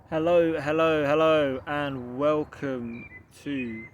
Hello, and welcome to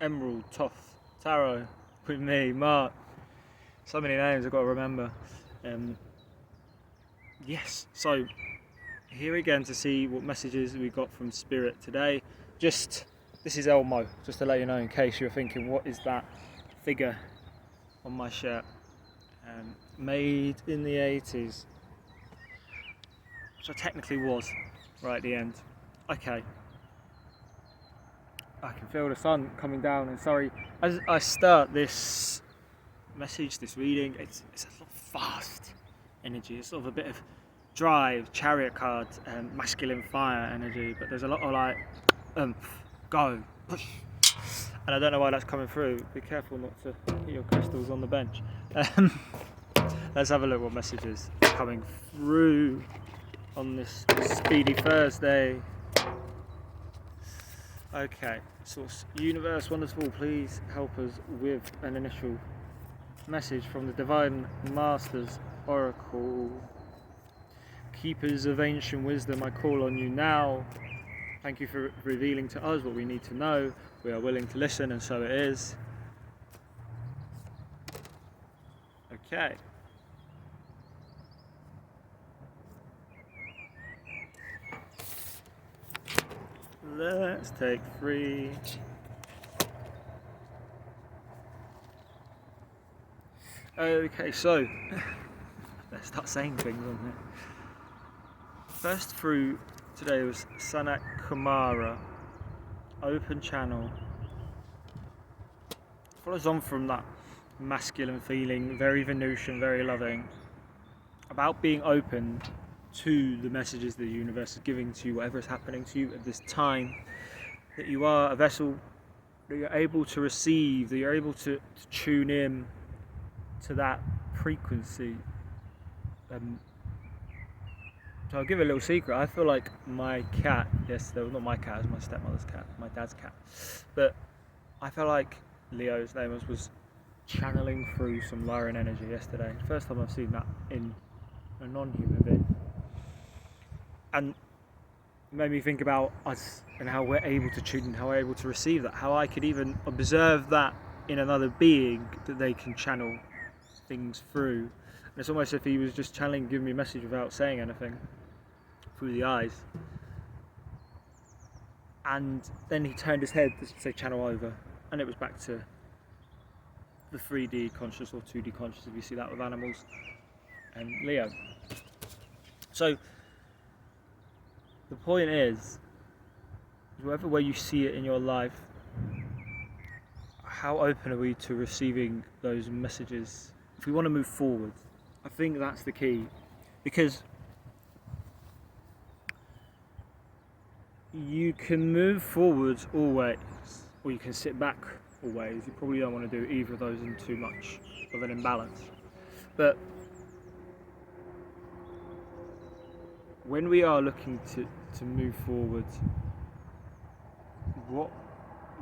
Emerald Thoth Tarot with me, Mark. So many names I've got to remember. Yes, so here again to see what messages we got from Spirit today. This is Elmo, just to let you know in case you're thinking, what is that figure on my shirt? Made in the 80s, which I technically was. Right at the end. Okay. I can feel the sun coming down, and sorry, as I start this message, this reading, it's a sort of fast energy. It's sort of a bit of drive, chariot card, masculine fire energy, but there's a lot of like, go, push. And I don't know why that's coming through. Be careful not to hit your crystals on the bench. Let's have a look what messages are coming through on this speedy Thursday. Okay, source, universe, wonderful, please help us with an initial message from the Divine Masters Oracle. Keepers of ancient wisdom, I call on you now. Thank you for revealing to us what we need to know. We are willing to listen, and so it is. Okay. Let's take 3. Okay, so let's start saying things on here. First through today was Sanat Kumara, open channel. Follows on from that masculine feeling, very Venusian, very loving, about being open to the messages the universe is giving to you, whatever is happening to you at this time, that you are a vessel, that you're able to receive, that you're able to tune in to that frequency. So I'll give a little secret. I feel like my cat, yes, that was not my cat, it was my stepmother's cat, my dad's cat, but I felt like Leo's name was channeling through some Lyran energy yesterday. First time I've seen that in a non-human being. And it made me think about us and how we're able to tune in, how we're able to receive that, how I could even observe that in another being, that they can channel things through. And it's almost as if he was just channeling, giving me a message without saying anything, through the eyes. And then he turned his head to say channel over, and it was back to the 3D conscious or 2D conscious, if you see that with animals, and Leo. So the point is, whatever way you see it in your life, how open are we to receiving those messages? If we want to move forward, I think that's the key. Because you can move forward always, or you can sit back always. You probably don't want to do either of those in too much of an imbalance. But when we are looking to move forward, what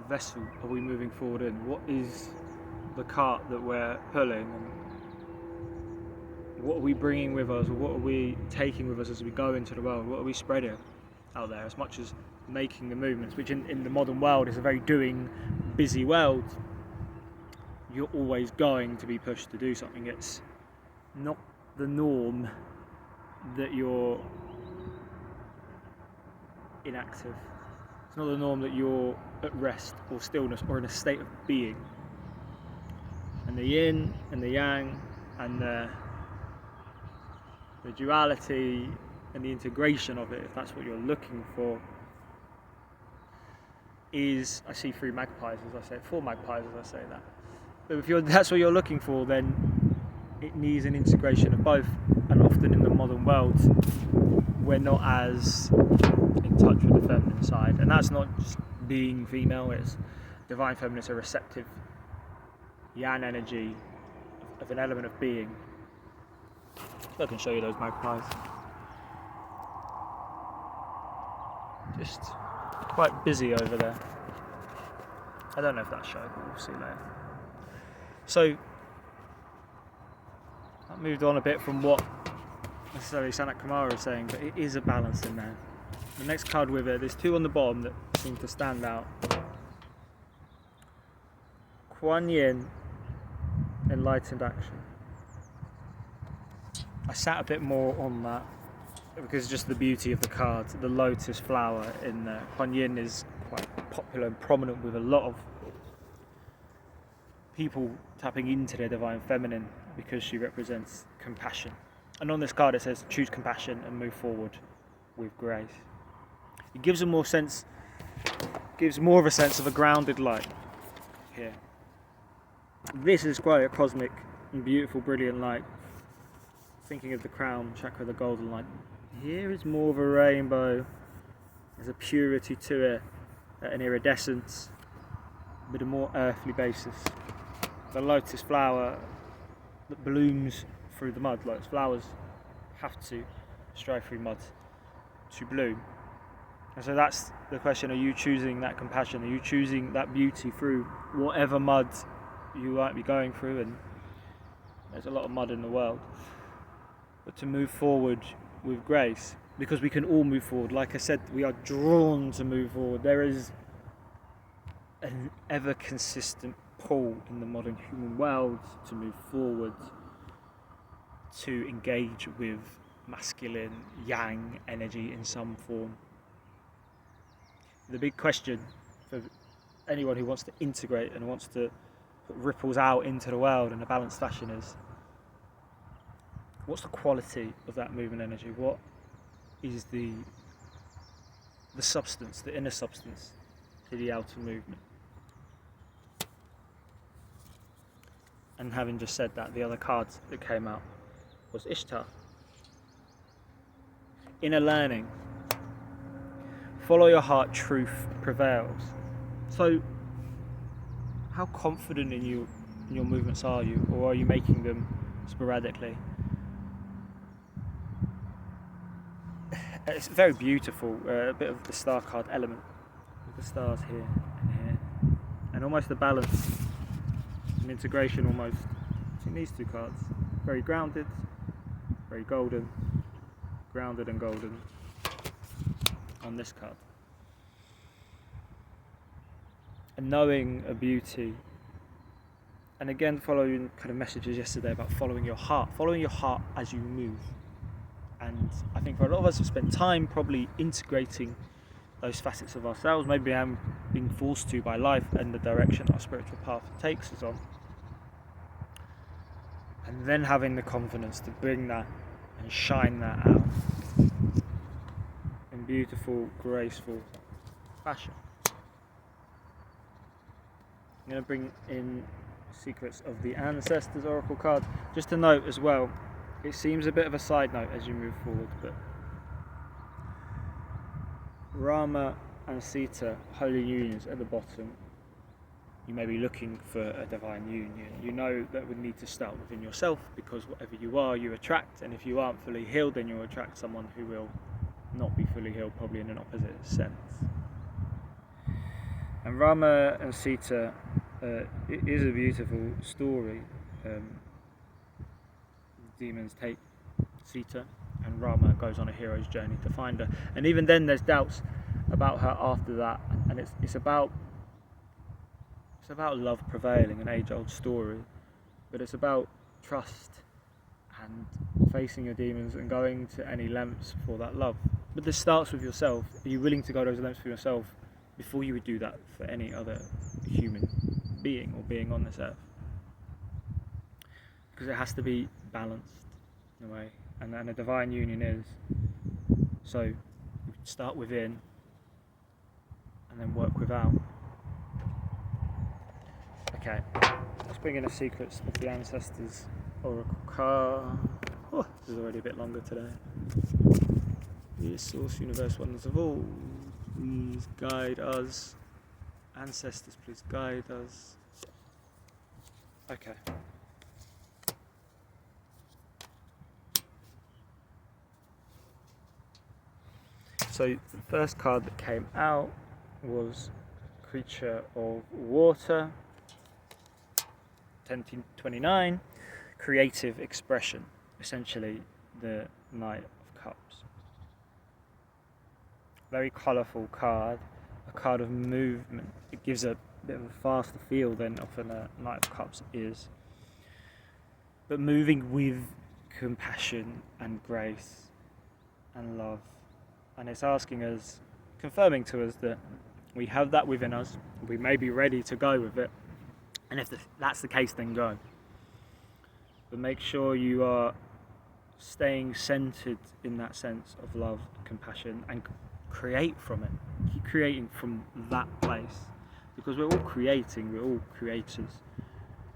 vessel are we moving forward in? What is the cart that we're pulling? And what are we bringing with us, or what are we taking with us as we go into the world? What are we spreading out there? As much as making the movements, which in the modern world is a very doing, busy world, you're always going to be pushed to do something. It's not the norm that you're inactive. It's not the norm that you're at rest or stillness or in a state of being. And the yin and the yang and the duality and the integration of it, if that's what you're looking for, is, I see 3 magpies as I say, 4 magpies as I say that. But if that's what you're looking for, then it needs an integration of both. And often in the modern world, we're not as in touch with the feminine side, and that's not just being female. It's divine feminine, it's a receptive yang energy of an element of being. I can show you those magpies. Just quite busy over there. I don't know if that's showing, but we'll see later. So I moved on a bit from what necessarily Sanat Kumara is saying, but it is a balance in there. The next card with it, there's two on the bottom that seem to stand out. Kuan Yin, Enlightened Action. I sat a bit more on that because just the beauty of the cards. The lotus flower in there. Kuan Yin is quite popular and prominent with a lot of people tapping into their divine feminine because she represents compassion. And on this card it says choose compassion and move forward with grace. It gives more of a sense of a grounded light here. This is quite a cosmic and beautiful, brilliant light. Thinking of the crown chakra, the golden light. Here is more of a rainbow. There's a purity to it, an iridescence, but a more earthly basis. The lotus flower that blooms through the mud. Lotus flowers have to strive through mud to bloom. And so that's the question, are you choosing that compassion? Are you choosing that beauty through whatever mud you might be going through? And there's a lot of mud in the world. But to move forward with grace, because we can all move forward. Like I said, we are drawn to move forward. There is an ever consistent pull in the modern human world to move forward, to engage with masculine, yang energy in some form. The big question for anyone who wants to integrate and wants to put ripples out into the world in a balanced fashion is, what's the quality of that movement energy? What is the substance, the inner substance to the outer movement? And having just said that, the other card that came out was Ishtar. Inner learning. Follow your heart, truth prevails. So, how confident in your movements are you, or are you making them sporadically? It's very beautiful, a bit of the star card element, with the stars here and here, and almost a balance, an integration almost between these two cards. Very grounded, very golden, grounded and golden on this card. And knowing a beauty, and again following kind of messages yesterday about following your heart as you move. And I think for a lot of us have spent time probably integrating those facets of ourselves. Maybe I'm being forced to by life and the direction our spiritual path takes us on. And then having the confidence to bring that and shine that out in beautiful, graceful fashion. I'm going to bring in Secrets of the Ancestors Oracle card. Just to note as well, it seems a bit of a side note as you move forward, but Rama and Sita, holy unions at the bottom. You may be looking for a divine union. You know that would need to start within yourself, because whatever you are, you attract, and if you aren't fully healed, then you'll attract someone who will not be fully healed, probably in an opposite sense. And Rama and Sita, it is a beautiful story. Demons take Sita, and Rama goes on a hero's journey to find her. And even then, there's doubts about her after that. And it's about love prevailing, an age-old story, but it's about trust and facing your demons and going to any lengths for that love. But this starts with yourself. Are you willing to go those lengths for yourself before you would do that for any other human being or being on this earth? Because it has to be balanced in a way, and a divine union is. So you start within and then work without. Okay, let's bring in the Secrets of the Ancestors Oracle card. Oh, this is already a bit longer today. Yes, Source, Universe, Oneness of All, please guide us. Ancestors, please guide us. Okay. So the first card that came out was Creature of Water, 1029, Creative Expression, essentially the Knight of Cups. very colourful card, a card of movement. It gives a bit of a faster feel than often a Knight of Cups is. But moving with compassion and grace and love. And it's asking us, confirming to us that we have that within us, we may be ready to go with it, and if that's the case, then go. But make sure you are staying centered in that sense of love and compassion, and create from it. Keep creating from that place, because we're all creating, we're all creators.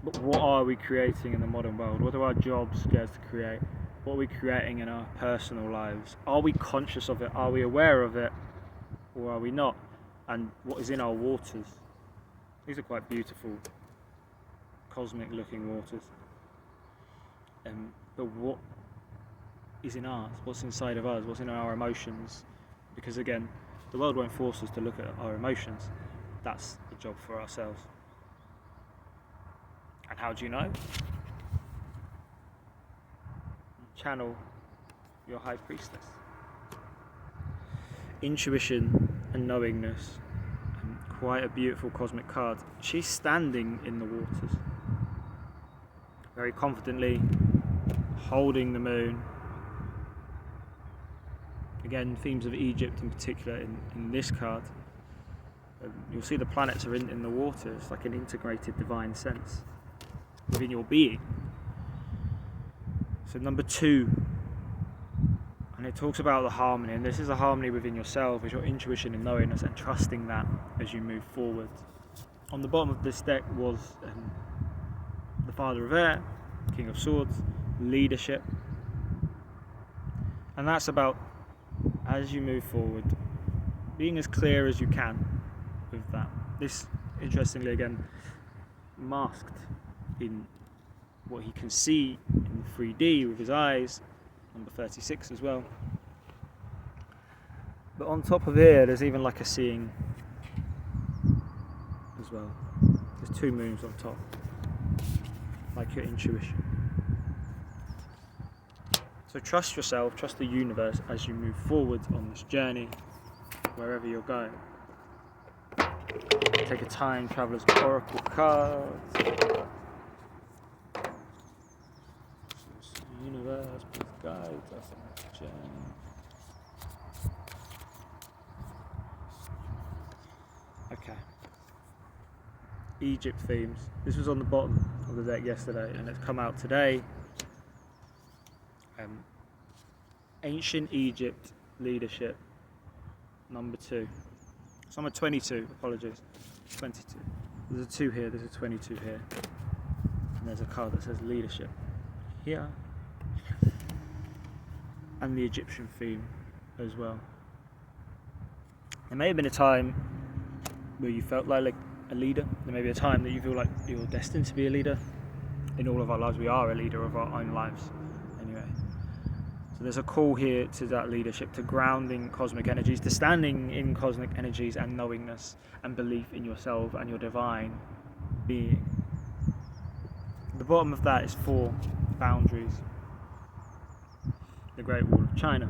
But what are we creating in the modern world? What do our jobs get us to create? What are we creating in our personal lives? Are we conscious of it? Are we aware of it? Or are we not? And what is in our waters? These are quite beautiful, cosmic looking waters. But what is in ours? What's inside of us? What's in our emotions? Because again, the world won't force us to look at our emotions. That's the job for ourselves. And how do you know? Channel your high priestess. Intuition and knowingness. Quite a beautiful cosmic card. She's standing in the waters, very confidently, holding the moon. Again, themes of Egypt in particular in this card. You'll see the planets are in the water. It's like an integrated divine sense within your being. So number 2, and it talks about the harmony, and this is a harmony within yourself, is your intuition and knowingness, and trusting that as you move forward. On the bottom of this deck was the Father of Air, King of Swords, leadership, and that's about, as you move forward, being as clear as you can with that. This, interestingly, again, masked in what he can see in 3D with his eyes, number 36 as well. But on top of here, there's even like a seeing as well. There's 2 moons on top, like your intuition. So trust yourself, trust the universe as you move forward on this journey, wherever you're going. Take a time traveler's oracle card. Universe, please guide us on this journey. Okay. Egypt themes. This was on the bottom of the deck yesterday, and it's come out today. Ancient Egypt leadership, number 2. It's number 22. Apologies. 22. There's a 2 here. There's a 22 here, and there's a card that says leadership here. And the Egyptian theme as well. There may have been a time where you felt like a leader. There may be a time that you feel like you're destined to be a leader. In all of our lives, we are a leader of our own lives anyway. So there's a call here to that leadership, to grounding cosmic energies, to standing in cosmic energies and knowingness and belief in yourself and your divine being. At the bottom of that is 4 boundaries. The Great Wall of China,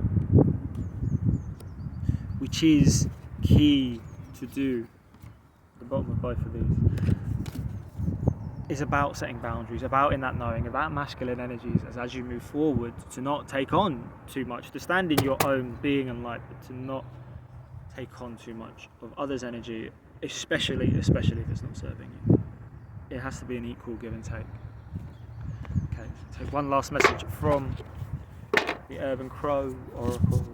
which is key to do. The bottom of both of these is about setting boundaries, about in that knowing, about masculine energies as you move forward, to not take on too much, to stand in your own being and light, but to not take on too much of others' energy, especially if it's not serving you. It has to be an equal give and take. Okay, so take one last message from the Urban Crow Oracle.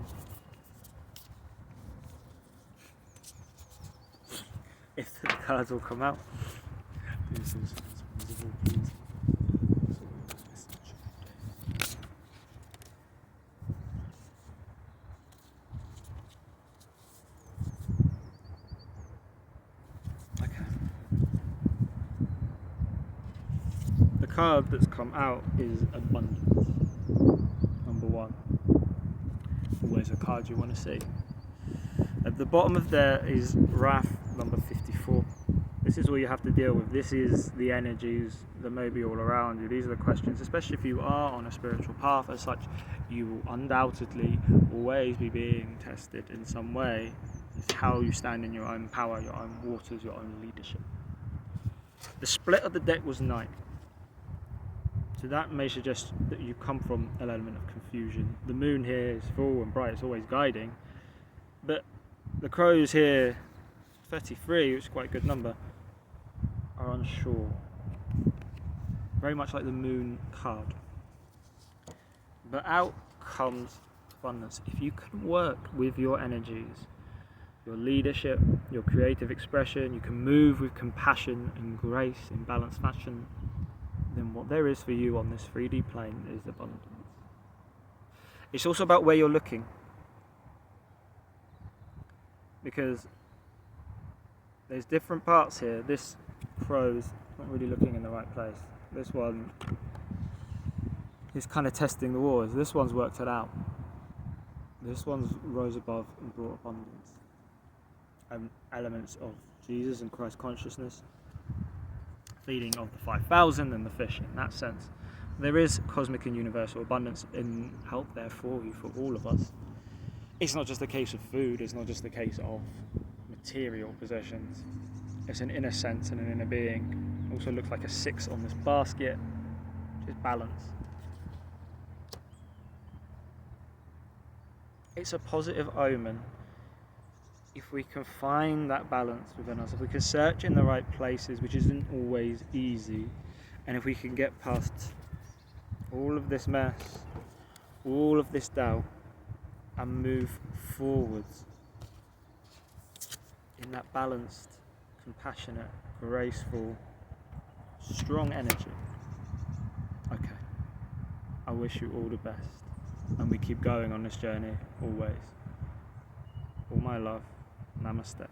If the cards will come out. Okay. The card that's come out is abundance. Number 1. Always a card you want to see. At the bottom of there is Wrath, number 54. This is what you have to deal with. This is the energies that may be all around you. These are the questions, especially if you are on a spiritual path as such, you will undoubtedly always be being tested in some way. It's how you stand in your own power, your own waters, your own leadership. The split of the deck was 9. So that may suggest that you come from an element of confusion. The moon here is full and bright, it's always guiding. But the crows here, 33, which is quite a good number, are unsure. Very much like the moon card. But out comes abundance. If you can work with your energies, your leadership, your creative expression, you can move with compassion and grace in balanced fashion, then what there is for you on this 3D plane is abundance. It's also about where you're looking. Because there's different parts here. This crow's not really looking in the right place. This one is kind of testing the waters. This one's worked it out. This one's rose above and brought abundance. Elements of Jesus and Christ consciousness, feeding of the 5,000 and the fish in that sense. There is cosmic and universal abundance in out there for you, for all of us. It's not just a case of food, it's not just a case of material possessions. It's an inner sense and an inner being. It also looks like a 6 on this basket, which is balance. It's a positive omen if we can find that balance within us, if we can search in the right places, which isn't always easy, and if we can get past all of this mess, all of this doubt, and move forwards in that balanced, compassionate, graceful, strong energy. Okay, I wish you all the best, and we keep going on this journey always. All my love. Namaste.